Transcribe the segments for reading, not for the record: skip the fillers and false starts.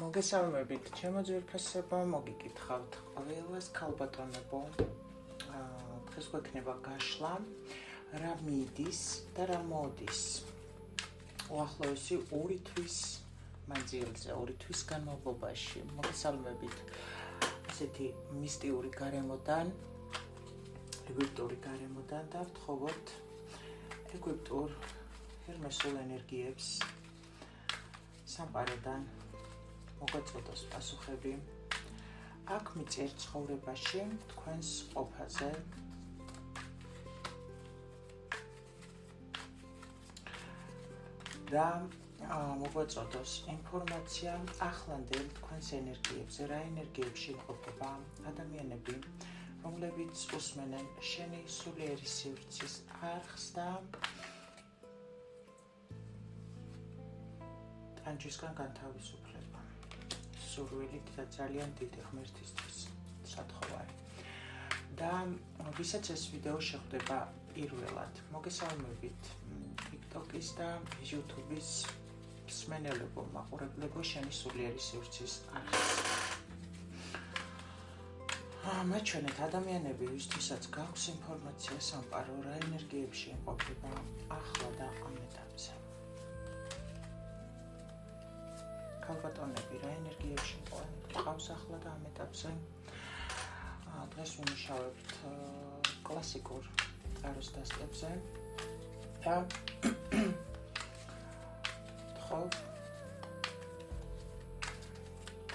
მოგესალმებით, ჩემო ძვირფასებო, მოგიკითხავთ ყველას ქალბატონებო. დღეს გვექნება გაშლა, რა მიდის და რა მოდის. უახლოესი 2 თვის მანძილზე, 2 თვის განმავლობაში. მოგესალმებით ასეთი მისტიური გარემოდან, ეგვიპტური გარემოდან და ვთხოვოთ ეგვიპტურ ჰერმესულ ენერგიებს სამყაროდან მოგაწოდოს პასუხები. აქ მიწერ ცხოვრებაში თქვენს ყოფაზე და მოგაწოდოს ინფორმაცია ახლანდელ თქვენს ენერგიებზე, რა ენერგიებში იმყოფება ადამიანები, რომლებიც უსმენენ შენი სულიერი სივრცის არხს და ტანჯვისგან განთავისუფლება. სურვილით და ძალიან დიდი ღმერთისთვის სათხოვარი. და ვისაც ეს ვიდეო შეხვდება პირველად, მოგესალმებით TikTok-ის და YouTube-ის მსმენელებო, მაყურებლებო შენი სულიერი სივრცის არხის. მაჩვენეთ ადამიანები, ვისთვისაც გაქვს ინფორმაცია სამყარო, რა ენერგიებში იმყოფება ახლა და ამ ეტაპზე. ქალბატონები, რა ენერგიებში მყავს ახლა და ამ ეტაპზე. დღეს ვიმუშავებთ კლასიკურ ტაროს დასტებზე და ვთხოვ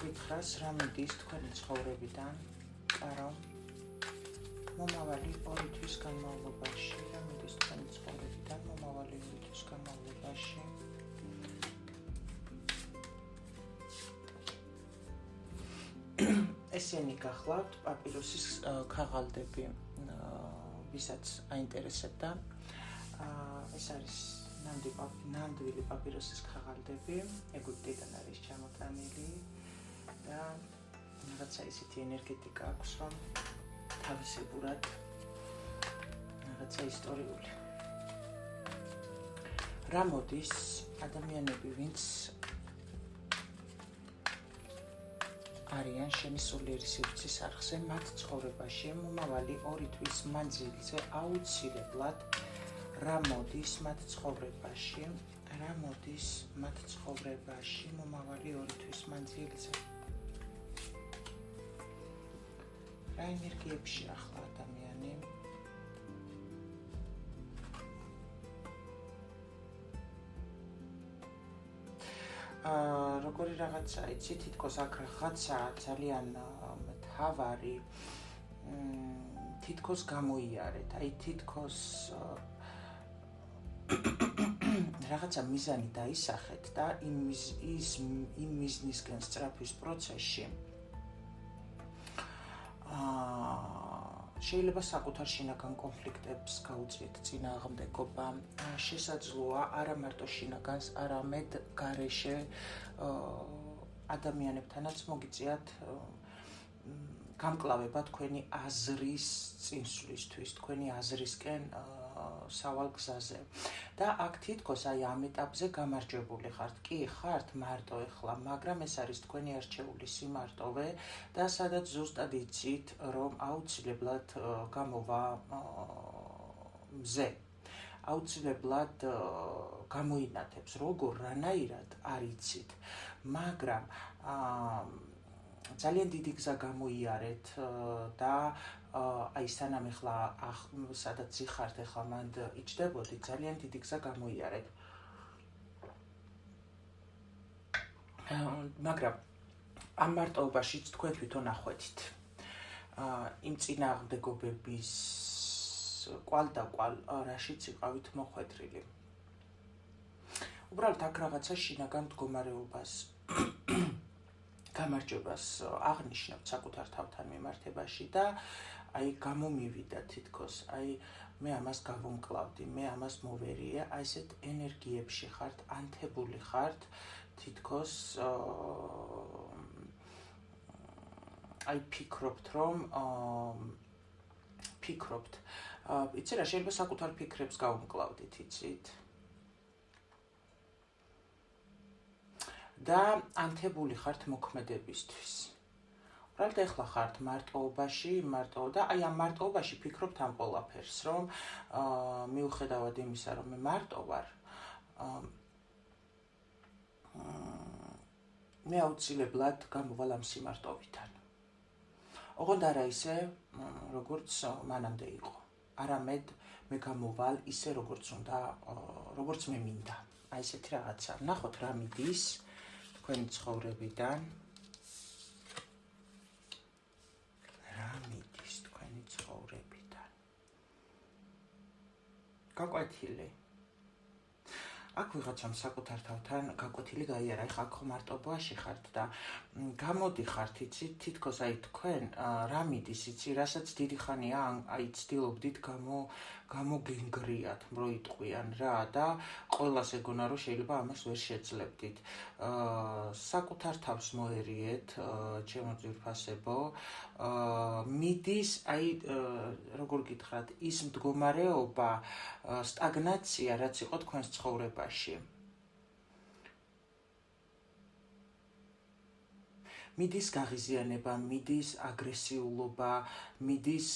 გითხრას რა მიდის თქვენი ცხოვრებიდან კარო მომავალი 2 თვის განმავლობაში, რა მიდის თქვენი ცხოვრებიდან მომავალი 2 თვის განმავლობაში. ესენი გახლავთ პაპირუსის ქაღალდები, ვისაც აინტერესებდა. ეს არის ნამდვილი პაპირუსის ქაღალდები, ეგვიპტიდან არის ჩამოტანილი და რაღაცა ისეთი ენერგეტიკა აქვს, რომ თავისებურად რაღაცა ისტორიული. რა მოდის ადამიანები, ვინც არიან შენი სულიერი სივრცის არხზე, მათ ცხოვრებაში მომავალი 2 თვის მანძილზე აუცილებლად რა მოდის მათ ცხოვრებაში, რა მოდის მათ ცხოვრებაში მომავალი 2 თვის მანძილზე. რა ენერგიებში ახლა ადამიანი როგორი რაღაცა, იცი, თითქოს აქ რაღაცა ძალიან მთავარი თითქოს გამოიარეთ, აი თითქოს რაღაცა მიზანი დაისახეთ და იმ მიზნისკენ სწრაფვის პროცესში შეიძლება საკუთარ შინაგან კონფლიქტებს გაუწიეთ წინააღმდეგობა. შესაძლოა არა მარტო შინაგანს, არამედ გარეშე ადამიანებთანაც მოგიწიათ გამკლავება თქვენი აზრის წინსვლისთვის, თქვენი აზრისკენ სავალ გზაზე. და აქ თითქოს აი ამ ეტაპზე გამარჯვებული ხართ. კი, ხართ მარტო ეხლა, მაგრამ ეს არის თქვენი არჩეული სიმარტოვე და სადაც ზუსტად იცით, რომ აუცილებლად გამოვა მზე. აუცილებლად გამოინათებს, როგორ, რანაირად არ იცით, მაგრამ ძალიან დიდი გზა გამოიარეთ და აი სანამ ეხლა სადაც იხართ ეხლა მანდ იჭდებოდით, ძალიან დიდი გზა გამოიარეთ. მაგრამ ამ მარტოობაშიც თქვენ თვითონ ახვედით. იმ წინააღმდეგობების კვალ და კვალ რაშიც იყავით მოხვედრილი. უბრალოდ აქ რაღაცა შინაგან მდგომარეობას გამარჯვებას აღნიშნავთ საკუთარ თავთან მიმართებაში და აი გამომივიდა თითქოს, აი მე ამას გავუმკლავდი, მე ამას მოვერია, აი ესეთ ენერგიებში ხართ, ანთებული ხართ, თითქოს აი ფიქრობთ, რომ იცი რა, შეიძლება საკუთარ ფიქრებს გავუმკლავდით, იცით? და ანთებული ხართ მოქმედებისთვის. უბრალოდ ეხლა ხართ მარტოობაში და აი ამ მარტოობაში ფიქრობთ ამ ყველაფერს, რომ მიუხედავად იმისა, რომ მე მარტო ვარ, მე აუცილებლად გამოვალ ამ სიმარტოვითან. ოღონდ არა ისე, როგორც მანამდე იყო. არამედ მე გამოვალ ისე, როგორც მე მინდა. აი ესეთი რაღაცა. ნახოთ რა მიდის თქვენი ცხოვრებიდან. რა მიდის თქვენი ცხოვრებიდან. გაკვეთილი. აქ ვიღაცამ საკუთარ თავთან გაკვეთილი გაიარა, ეხლა აქ მარტოობაში ხართ და გამოდიხართ, იცით, თითქოს აი თქვენ რა მიდის, იცი, რასაც დიდი ხანია აი ცდილობდით გამოგენგრიათ, მოიტყვიან რა და ყველას ეგონა რომ შეიძლება ამას ვერ შეძლებდით. საკუთარ თავს მოერიეთ, ჩემო ძვირფასებო, მიდის აი როგორ გითხრათ, ის მდგომარეობა, სტაგნაცია, რაც იყო თქვენს ცხოვრებაში. მიდის გაღიზიანება, მიდის აგრესიულობა, მიდის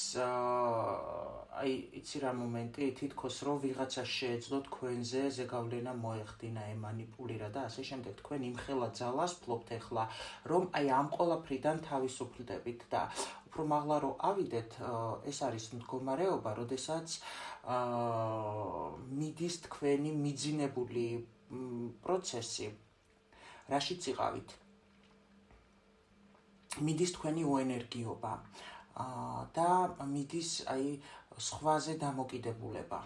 აი იცი რა მომენტი, თითქოს რომ ვიღაცა შეეძლო თქვენზე ზეგავლენა მოეხდინა, ემანიპულირა და ასე შემდეგ. თქვენ იმხელა ძალას ფლობთ ეხლა, რომ აი ამ ყველაფრიდან თავისუფლდებით და უფრო მაღლა რომ ავიდეთ, ეს არის მდგომარეობა, როდესაც მიდის თქვენი მიძინებული პროცესი, რაშიც იყავით. მიდის თქვენი უენერგიობა და მიდის აი სხვაზე დამოკიდებულება.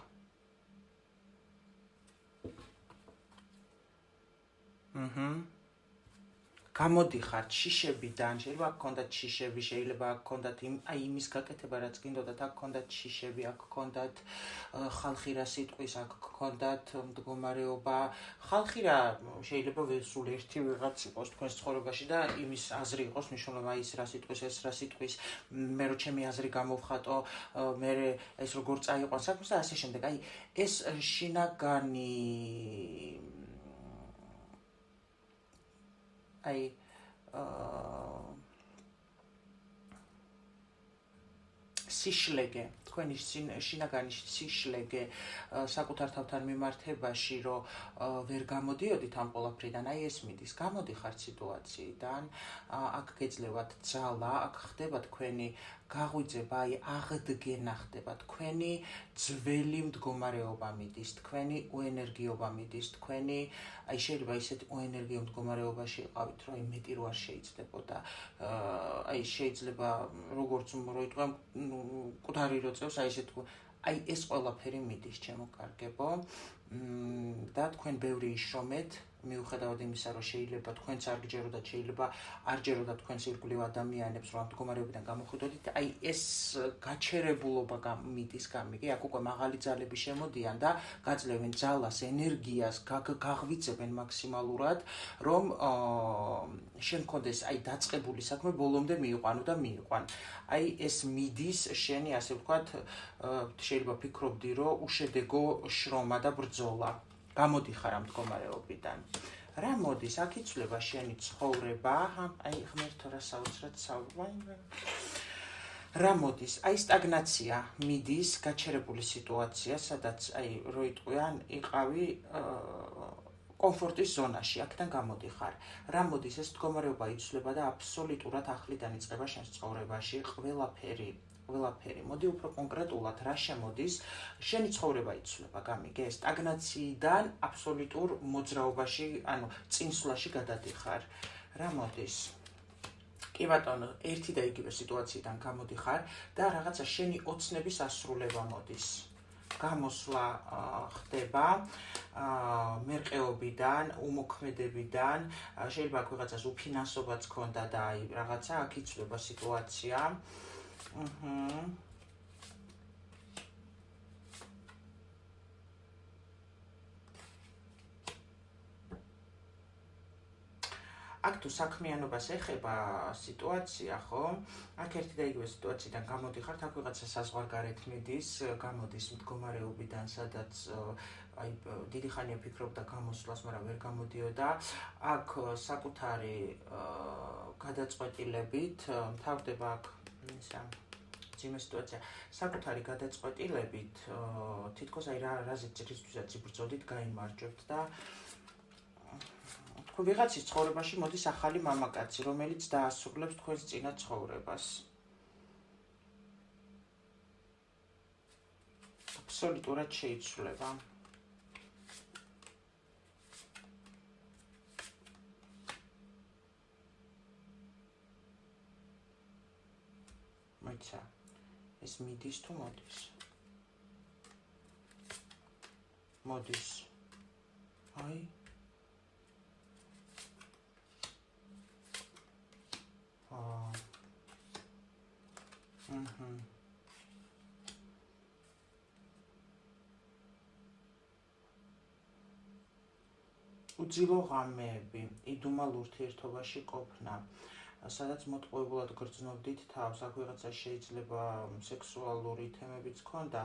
გამოდიხართ შიშებიდან, შეიძლება აქ გქონდათ შიშები, შეიძლება აქ გქონდათ აი იმის გაკეთება, რაც გინდოდათ, აქ გქონდათ შიშები, აქ გქონდათ ხალხი რა სიტყვის, აქ გქონდათ მდგომარეობა. ხალხი რა შეიძლება სულ ერთი ვიღაც იყოს თქვენს ცხოვრებაში და იმის აზრი იყოს მნიშვნელობა, აი ის რა სიტყვის, ეს რა სიტყვის, მე რო ჩემი აზრი გამოვხატო, მე ეს როგორ წაიყვან საქმეს და ასე შემდეგ. აი ეს შინაგანი აი სიშლეგე, თქვენი შინაგანი სიშლეგე საკუთარ თავთან მიმართებაში, რომ ვერ გამოდიოდით ამ ყველაფრიდან, აი ეს მიდის, გამოდიხართ სიტუაციიდან, აქ გეძლევათ ძალა, აქ ხდება თქვენი გაღვიძება, აი აღდგენა ხდება, თქვენი ძველი მდგომარეობა მიდის, თქვენი უენერგიობა მიდის, თქვენი აი შეიძლება ისეთ უენერგიო მდგომარეობაში იყავით, რომ აი მეტი რო არ შეიძლებოდა, აი შეიძლება როგორც მოიტყვია კუთარი რო წევს, აი ესეთ აი ეს ყველაფერი მიდის, ჩემო კარგებო, და თქვენ ბევრი იშრომეთ, მიუხედავად იმისა, რომ შეიძლება თქვენც არ გჯეროდათ, შეიძლება არ ჯეროდათ თქვენს ირგვლივ ადამიანებს, რომ ამ მდგომარეობიდან გამოხვიდოდით, აი ეს გაჩერებულობა მიდის გამიგე, აქ უკვე მაღალი ძალები შემოდიან და გაძლევენ ძალას, ენერგიას, გაღვიძებენ მაქსიმალურად, რომ შენ გქონდეს აი დაწყებული საქმე ბოლომდე მიიყვანო და მიიყვან. აი ეს მიდის შენი, ასე ვთქვათ, შეიძლება ფიქრობდი, რომ უშედეგო შრომა და ბრძოლა. გამოდიხარ ამ მდგომარეობიდან. რა მოდის, აქ იცვლება შენი ცხოვრება, აი ღმერთო რა საოცრად საუბარი. რა მოდის, აი სტაგნაცია მიდის, გაჩერებული სიტუაცია, სადაც აი რო იტყვიან, იყავი კომფორტის ზონაში, აქედან გამოდიხარ. რა მოდის, ეს მდგომარეობა იცვლება და აბსოლუტურად ახლიდან იწყება შენს ცხოვრებაში, ყველაფერი. მოდი უფრო კონკრეტულად რა შემოდის, შენი ცხოვრება იცვლება, გამიგე, სტაგნაციიდან აბსოლუტურ მოძრაობაში, ანუ წინსვლაში გადადიხარ. რა მოდის? კი ბატონო, ერთი და იგივე სიტუაციიდან გამოდიხარ და რაღაცა შენი ოცნების ასრულება მოდის. გამოსვლა ხდება მერყეობიდან, უმოქმედებიდან, შეიძლება აქ ვიღაცას უფინანსობაც ქონდა და აი რაღაცა აქ იცვლება სიტუაცია. აქ თუ საქმიანობას ეხება სიტუაცია, ხო? აქ ერთი და იგივე სიტუაციიდან გამოდიხართ, აქ ვიღაცა საზღვარგარეთ მიდის, გამოდის მდგომარეობიდან, სადაც აი დიდი ხანია ფიქრობდა გამოსვლას, მაგრამ ვერ გამოდიოდა. აქ საკუთარი გადაწყვეტილებით მთავრდება აქ ისა ძიმე სიტუაცია. საკუთარი გადაწყვეტილებით თითქოს აი რაზეც რისთვისაც იბრძოდით, გაიმარჯვებთ და თქვენ ვიღაცის ცხოვრებაში მოდის ახალი მამაკაცი, რომელიც დაასრულებს თქვენს წინა ცხოვრებას. აბსოლუტურად შეიცვლება. მოიცა, ეს მიდის თუ მოდის? მოდის. აი უძილო ღამეები, იდუმალ ურთიერთობაში ყოფნა, სადაც მოტყუებულად გრძნობდით თავს, აქ ვიღაცა შეიძლება სექსუალური თემებიც ქონდა,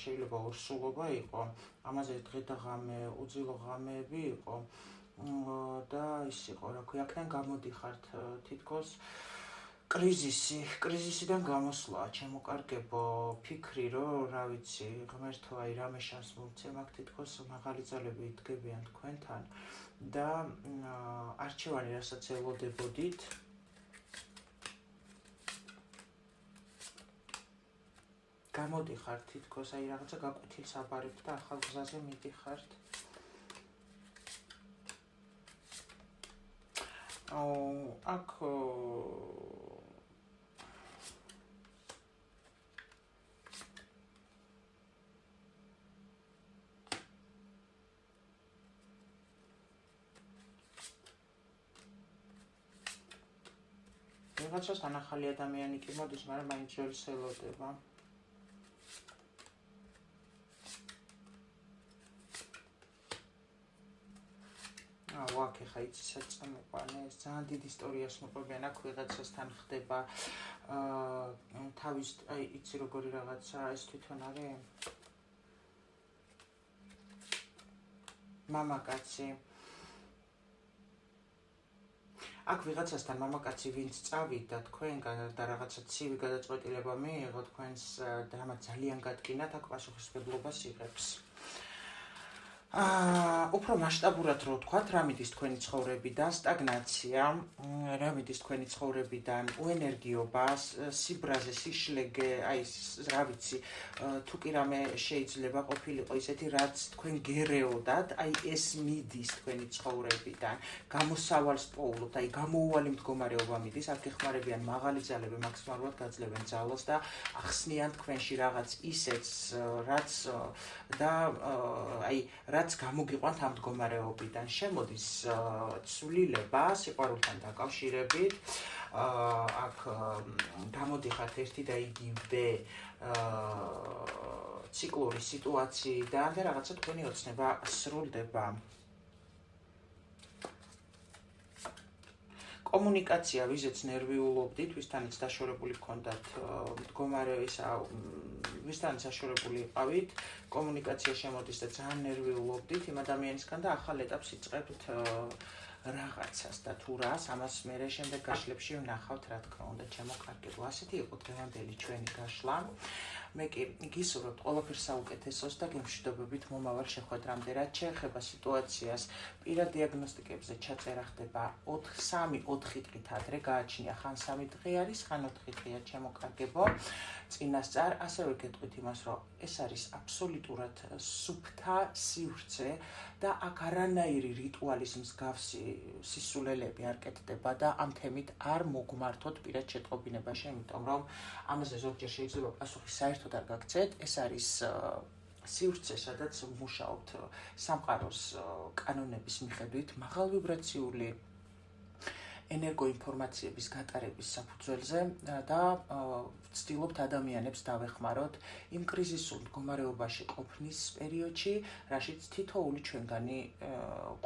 შეიძლება ორსულობა იყო, ამაზე დღე და ღამე, უძილო ღამეები იყო და ის იყო, რა ქვია, აქედან გამოდიხართ თითქოს კრიზისიდან გამოსვლა, ჩემოკარგებო, ფიქრი, რომ რა ვიცი, ღმერთო, აი რამე შანს მოვცემ, აქ თითქოს მაღალი ძალები იდგებიან თქვენთან და არჩევანი, რასაც ელოდებოდით, გამოდიხართ თითქოს, აი რაღაცა გაკვეთილს აბარებთ და ახალ გზაზე მიდიხართ. აქ ვიღაცასთან ახალი ადამიანი კი მოდის, მაგრამ მაინც ძველს ელოდება. აქ ეხა იცისაც წამოყვანე, ეს ძალიან დიდ ისტორიას მოყვებიან, აქ ვიღაცასთან ხდება თავის, აი იცი როგორი რაღაცა, ეს თვითონ არის მამაკაცი. აქ ვიღაცასთან მამაკაცი ვინც წავით და თქვენგან და რაღაცა ცივი გადაწყვეტილება მიიღო თქვენს და რამაც ძალიან გატკინათ, აქ პასუხისმგებლობას იღებს. უფრო მასშტაბურად რო ვთქვათ, რა მიდის თქვენი ცხოვრებიდან, სტაგნაცია, რა მიდის თქვენი ცხოვრებიდან, უენერგიობა, სიბრაზე, სიშლეგე, აი რა ვიცი, თუ კი რამე შეიძლება ყოფილიყო ისეთი, რაც თქვენ გერეოდათ, აი ეს მიდის თქვენი ცხოვრებიდან, გამოსავალს პოულობთ, აი გამოუვალი მდგომარეობა მიდის, აქ ეხმარებიან მაღალი ძალები, მაქსიმალურად გაძლევენ ძალას და ახსნიან თქვენში რაღაც ისეთს, რაც და აი რაც გამოგიყვანთ ამ მდგომარეობიდან, შემოდის ცვლილება სიყვარულთან დაკავშირებით, აქ გამოდიხართ ერთი და იგივე ციკლური სიტუაციიდან და რაღაცა თქვენი ოცნება სრულდება. კომუნიკაცია, ვიზეც ნერვიულობდით, ვისთანაც დაშორებული გქონდათ მდგომარეობის, ვისთანაც დაშორებული იყავით, კომუნიკაცია შემოდის და ძალიან ნერვიულობდით იმ ადამიანისგან და ახალ ეტაპს იწყებთ რაღაცას და თუ რას, ამას მერე შემდეგ გაშლებში ვნახავთ, რა თქმა უნდა, ჩემოკარგებო. ასეთი იყო დღევანდელი ჩვენი გაშლა. მე კი გისურვებთ ყველაფერს საუკეთესოს და გემშვიდობებით მომავალ შეხვედრამდე, რაც შეეხება სიტუაციას, პირად დიაგნოსტიკებზე ჩაწერა ხდება 3-4 დღით ადრე, გააჩნია ხან 3 დღე არის, ხან 4 დღეა ჩემოკარგებო. წინასწარ ასევე გეტყვით იმას, რომ ეს არის აბსოლუტურად სუფთა სივრცე და აქ არანაირი რიტუალის მსგავსი სისულელები არ კეთდება და ამ თემით არ მოგმართოთ პირად შეტყობინებაში, იმიტომ რომ ამაზე ზოგჯერ შეიძლება პასუხი საერთოდ არ გაგცეთ. ეს არის სივრცე, სადაც ვმუშაობთ სამყაროს კანონების მიხედვით, მაღალვიბრაციული ენერგოინფორმაციების გატარების საფუძველზე და ვცდილობთ ადამიანებს დავეხმაროთ იმ კრიზისულ მდგომარეობაში ყოფნის პერიოდში, რაშიც თითოეული ჩვენგანი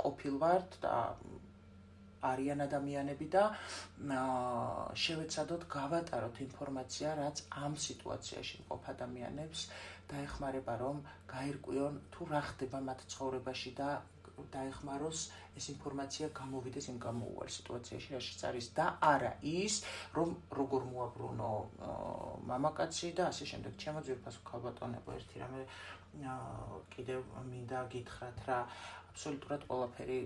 ყოფილვართ და არიან ადამიანები და შევეცადოთ გავატაროთ ინფორმაცია, რაც ამ სიტუაციაში მყოფ ადამიანებს დაეხმარება, რომ გაირკვიონ თუ რა ხდება მათ ცხოვრებაში და დაეხმაროს ეს ინფორმაცია გამოვიდეს იმ გამოუვალ სიტუაციაში, რაშიც არის და არა ის, რომ როგორ მოაბრუნო მამაკაცი და ასე შემდეგ. ჩემო ძვირფასო ქალბატონებო, ერთი რამე კიდევ მინდა გითხრათ რა, აბსოლუტურად ყველაფერი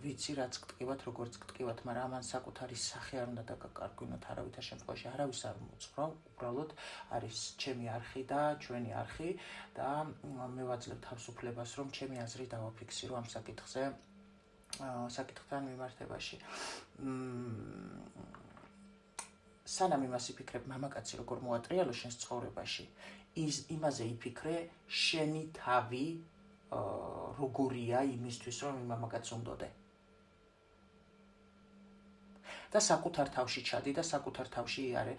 ვიცი, რაც გტკივათ, როგორც გტკივათ, მაგრამ ამან საკუთარი სახე არ უნდა დაგაკარგვინოთ არავითარ შემთხვევაში, არავის არ მოწვრავ, უბრალოდ არის ჩემი არხი და ჩვენი არხი და მე ვაძლევ თავისუფლებას, რომ ჩემი აზრი დავაფიქსირო ამ საკითხთან მიმართებაში. სანამ იმას იფიქრებ, მამაკაცი როგორ მოატრიალო შენს ცხოვრებაში, იმაზე იფიქრე, შენი თავი როგორია იმისთვის, რომ იმ მამაკაცს უნდოდე. და საკუთარ თავში ჩადი და საკუთარ თავში იარე.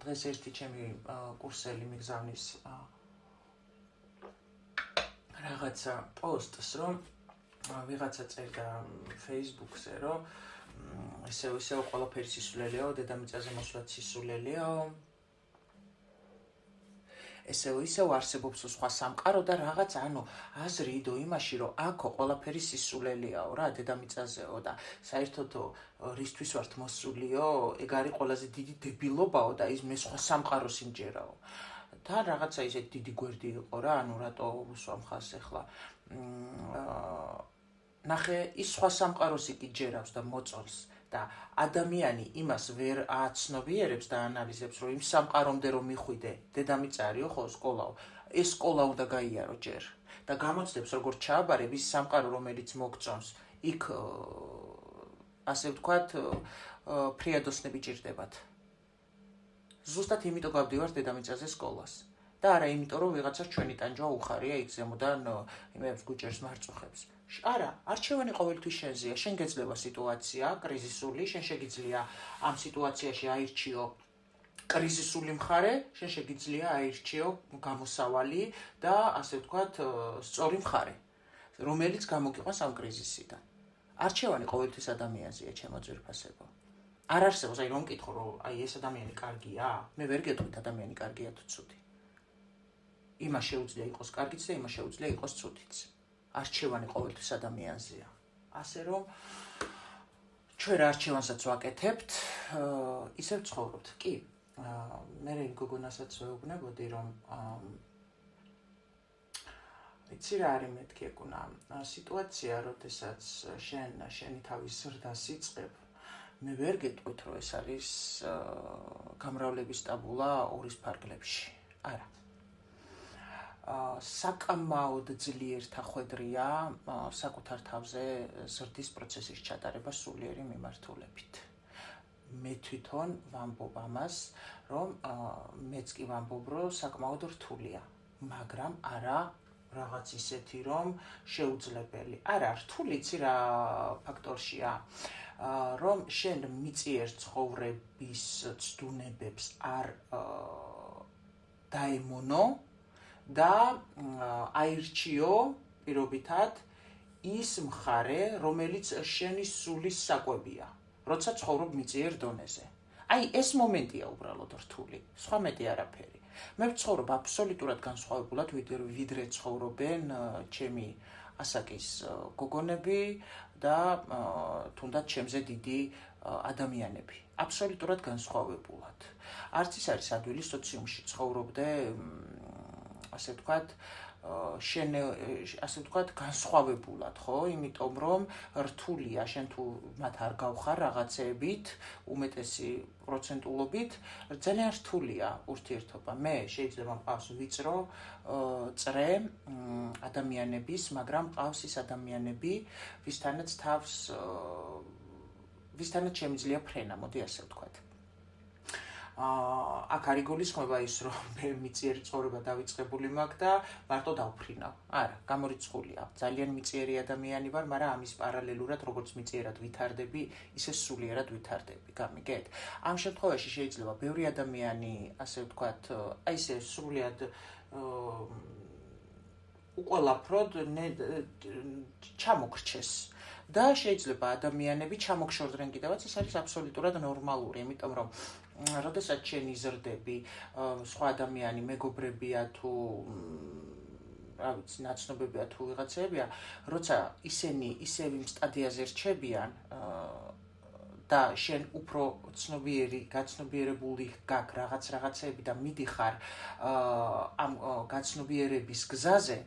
დღეს ერთი ჩემი კურსელი მიგზავნის რაღაცა პოსტს, რომ ვიღაცა წერდა Facebook-ზე, რომ ისევ ყველაფერი სისულელეო, დედამიწაზე მოსვლაც სისულელეო. ისევ არსებობს სხვა სამყარო და რაღაც, აზრი იდო იმაში, რომ აქო ყველაფერი სისულელეაო რა, დედამიწაზეო და საერთოდ რისთვის ვართ მოსულიო, ეგ არის ყველაზე დიდი დებილობაო და ის მე სხვა სამყაროს იმჯერაო. და რაღაცა ისეთ დიდი გვერდი იყო რა, რატო უსვამ ხას ახლა. ნახე, ის სხვა სამყაროს იკიჯერავს და მოწონს. და ადამიანი იმას ვერ აცნობიერებს და ანალიზებს, რომ იმ სამყარომდე რომ მიხვიდე, დედამიწა არისო ხო, სკოლაო. ეს სკოლა უნდა გაიარო ჯერ და გამოცდებს როგორც ჩააბარებ ის სამყარო, რომელიც მოგწონს, იქ ასე ვთქვათ, ფრიადოსნები ჭირდებათ. ზუსტად იმიტომ გავდივარ დედამიწაზე სკოლას. და არა იმიტომ, რომ ვიღაცას ჩვენი ტანჯვა უხარია იქ ზემოდან იმებს გუჭერს მარწუხებს. არა, არჩევანი ყოველთვის შენზეა. შენ გეძლევა სიტუაცია კრიზისული, შენ შეგიძლია ამ სიტუაციაში აირჩიო კრიზისული მხარე, შენ შეგიძლია აირჩიო გამოსავალი და ასე ვთქვათ, სწორი მხარე, რომელიც გამოგიყვანს ამ კრიზისიდან. არჩევანი ყოველთვის ადამიანზეა, ჩემო ძვირფასებო. არ არსებობს, რომ მკითხო, რომ ეს ადამიანი კარგია, მე ვერ გეტყვით ადამიანი კარგია თუ ცუდი. იმას შეუძლია იყოს კარგიც და იმას შეუძლია იყოს ცუდიც. არჩევანი ყოველთვის ადამიანზეა. ასე რომ ჩვენ არჩევანსაც ვაკეთებთ, ისევ ცხოვრობთ. კი, მე იმ გოგონასაც ვეუბნებოდი, რომ იცი რა არის მეთქი ეგუნა სიტუაცია, როდესაც შენი თავის ზრდას იწყებ, მე ვერ გეტყვით, რომ ეს არის გამრავლების ტაბულა ორის ფარგლებში. არა. საკმაოდ ძლიერ თახვედრია საკუთარ თავზე ზრდის პროცესის ჩატარება სულიერი მიმართულებით. მე თვითონ ვამბობ ამას, რომ მეც კი ვამბობ, რომ საკმაოდ რთულია, მაგრამ არა რაღაც ისეთი, რომ შეუძლებელი. არა, რთული იცი რა ფაქტორშია, რომ შენ მიწიერ ცხოვრების ცდუნებებს არ დაემონო და აირჩიო პირობითად ის მხარე, რომელიც შენი სულის საკვებია, როცა ცხოვრობ მიწიერ დონეზე. აი, ეს მომენტია უბრალოდ რთული, სხვა მეტი არაფერი. მე ვცხოვრობ აბსოლუტურად განსხვავებულად, ვიდრე ცხოვრობენ ჩემი ასაკის გოგონები და თუნდაც ჩემზე დიდი ადამიანები. აბსოლუტურად განსხვავებულად. არც ის არის ადვილი სოციუმში ცხოვრობდე, ასე ვთქვათ, განსხვავებულად, ხო? იმიტომ რომ რთულია, შენ თუ მათ არ გავხარ რაღაცეებით, უმეტესი პროცენტულობით, ძალიან რთულია ურთიერთობა. მე შეიძლება მყავს ვიწრო წრე ადამიანების, მაგრამ მყავს ის ადამიანები, ვისთანაც შემიძლია ფრენა, მოდი ასე ვთქვათ. აქ არ იგულისხმება ის, რომ მე მიწიერი ცხოვრება დავიწყებული მაქვს და მარტო დავფრინავ. არა, გამორიცხულია. ძალიან მიწიერი ადამიანი ვარ, მაგრამ ამის პარალელურად, როგორც მიწიერად ვითარდები, ისე სულიერად ვითარდები. გამიგეთ? ამ შემთხვევაში შეიძლება ბევრი ადამიანი, ასე ვთქვათ, აი ესე სრულიად უყოლაფროდ ჩამოგრჩეს და შეიძლება ადამიანები ჩამოგშორდნენ კიდევაც, ეს არის აბსოლუტურად ნორმალური, იმიტომ რომ როდესაც შენ იზრდები, სხვა ადამიანი მეგობრებია თუ რა ვიცი, ნაცნობებია თუ ვიღაცებია, როცა ისინი ისევ იმ სტადიაზე რჩებიან და შენ უფრო ცნობიერი, გაცნობიერებული გაქვს რაღაცეები და მიდიხარ ამ გაცნობიერების გზაზე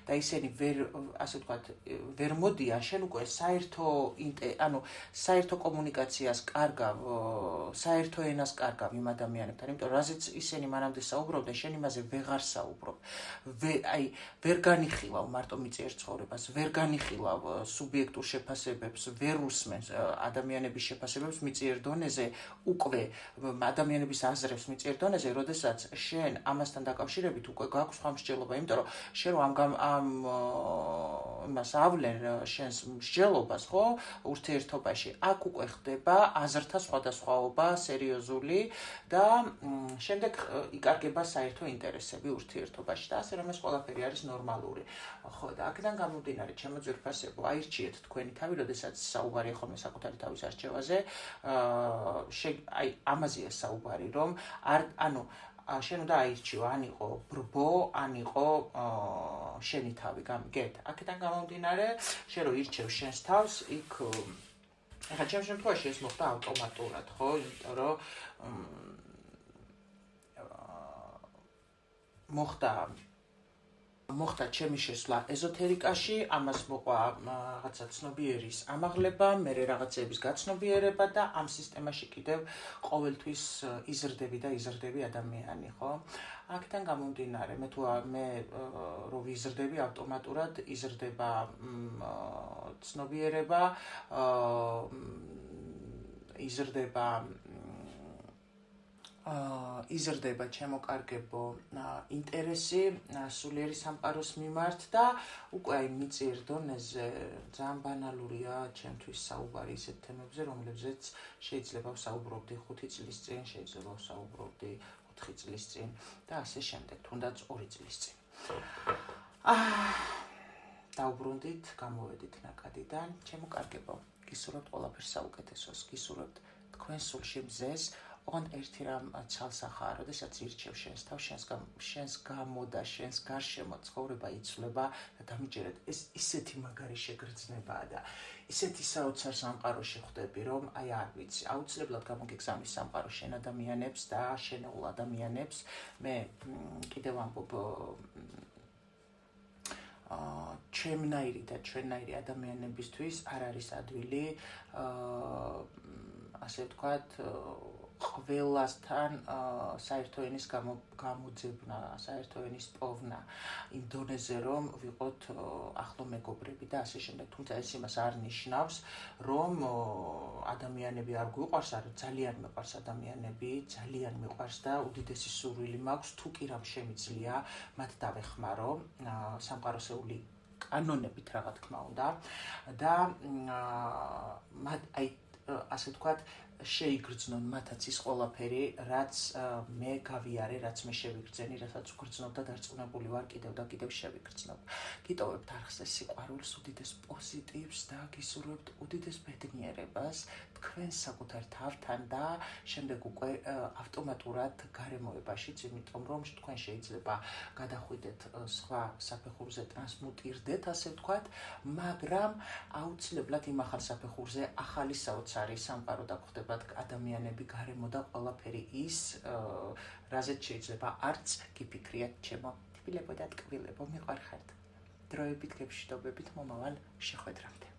და ისინი ასე ვთქვათ, ვერ მოდიან, შენ უკვე საერთო კომუნიკაციას კარგავ, საერთო ენას კარგავ იმ ადამიანებთან, იმიტომ რომ რაზეც ისინი მანამდე საუბრობდნენ, შენ იმაზე ვეღარ საუბრობ. ვერ განიხილავ მარტო მიწიერ ცხოვრებას, ვერ განიხილავ სუბიექტურ შეფასებებს, ვერ უსმენს ადამიანების შეფასებებს მიწიერ დონეზე, უკვე ადამიანების აზრებს მიწიერ დონეზე, როდესაც შენ ამასთან დაკავშირებით უკვე გაქვს სხვა მსჯელობა, იმიტომ რომ შენ იმას ავლენ შენს მსჯელობას, ხო, ურთიერთობაში. აქ უკვე ხდება აზრთა სხვადასხვაობა, სერიოზული და შემდეგ იკარგება საერთო ინტერესები ურთიერთობაში და ასე რომ ეს ყველაფერი არის ნორმალური. ხო, და აქედან გამომდინარე, ჩემო ძვირფასებო, აირჩიეთ თქვენი თავი, როდესაც საუბარია ხოლმე საკუთარი თავის არჩევაზე, ამაზეა საუბარი, რომ შენ უნდა აირჩიო, ან იყო ბრბო, ან იყო შენი თავი, გამიგეთ? აქედან გამომდინარე, შენ რო ირჩევ შენს თავს, იქ ახლა ჩემს შემთხვევაში ეს მოხდა ავტომატურად, ხო? იმიტომ რომ მოხდა ჩემი შესვლა ეზოთერიკაში, ამას მოყვა რაღაცა ცნობიერის ამაღლება, მერე რაღაცების გაცნობიერება და ამ სისტემაში კიდევ ყოველთვის იზრდები ადამიანი, ხო? აქედან გამომდინარე, მე რო ვიზრდები ავტომატურად იზრდება ცნობიერება, იზრდება ჩემო ინტერესი სულიერი სამყაროს მიმართ და უკვე აი მიწიერ დონეზე ძალიან ბანალურია ჩემთვის საუბარი ისეთ თემებზე, რომლებზეც შეიძლება ვსაუბრობდი 5 წლის წინ, შეიძლება ვსაუბრობდი 4 წლის წინ და ასე შემდეგ, თუნდაც 2 წლის წინ. დავბრუნდით, გამოვედით ნაკადიდან, ჩემო კარგებო, გისურვებთ ყველაფერს საუკეთესოს, გისურვებთ თქვენ სულში მზეს, ოღონდ ერთი რამ ცალსახაა, როდესაც ირჩევ შენს თავს, შენს გამო და შენს გარშემო ცხოვრება იცვლება და დამიჯერეთ, ეს ისეთი მაგარი შეგრძნებაა და ისეთი საოცარ სამყაროში ხვდები, რომ აი არ ვიცი, აუცილებლად გამოგიგზავნის სამყარო შენ ადამიანებს და შენეულ ადამიანებს. მე კიდევ ამბობ ჩემნაირი და ჩვენნაირი ადამიანებისთვის არ არის ადვილი, ასე ვთქვათ, ყველასთან საერთო ენის გამოძებნა, საერთო ენის პოვნა იმ დონეზე, რომ ვიყოთ ახლო მეგობრები და ასე შემდეგ. თუმცა ეს იმას არ ნიშნავს, რომ ადამიანები არ გვიყვარს, ძალიან მიყვარს ადამიანები, ძალიან მიყვარს და უდიდესი სურვილი მაქვს, თუ კი რამ შემიძლია, მათ დავეხმარო სამყაროსეული კანონებით, რა თქმა უნდა, და ასე ვთქვათ, შეიგრძნონ მათაც ის ყველაფერი, რაც მე გავიარე, რაც მე შევიგრძენი, რასაც ვგრძნობ და დარწმუნებული ვარ კიდევ და კიდევ შევიგრძნობ. გიტოვებთ არხზე სიყვარულს, უდიდეს პოზიტივს და გისურვებთ უდიდეს ბედნიერებას თქვენ საკუთარ თავთან და შემდეგ უკვე ავტომატურად გარემოებაშიც, იმიტომ რომ თქვენ შეიძლება გადახვიდეთ სხვა საფეხურზე, ტრანსმუტირდეთ, ასე ვთქვათ, მაგრამ აუცილებლად იმ ახალ საფეხურზე ახალი საოცარი სამყარო დაგხვდება ადამიანები, გარემო და ყველაფერი ის, რაზეც შეიძლება არც გიფიქრიათ, ჩემო თბილებო და ტკბილებო, მიყვარხართ. დროებით, გეშიდობებით, მომავალ შეხვედრამდე.